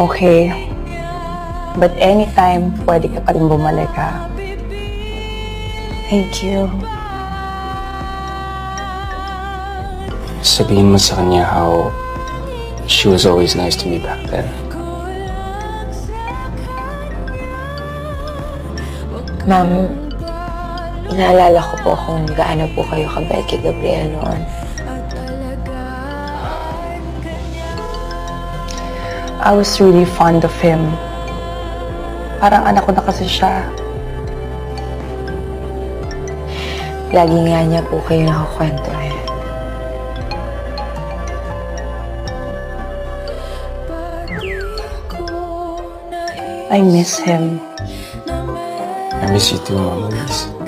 Okay. But anytime, pwede ka pa rin bumalik, ha? Thank you. Sabihin mo sa kanya how she was always nice to me back then. Ma'am, inaalala ko po kung gaano po kayo kabait kay Gabriel noon. I was really fond of him. Parang anak ko na kasi siya. Lagi nga niya po kayo nakakwento eh. I miss him. I miss you too, Mama Liz.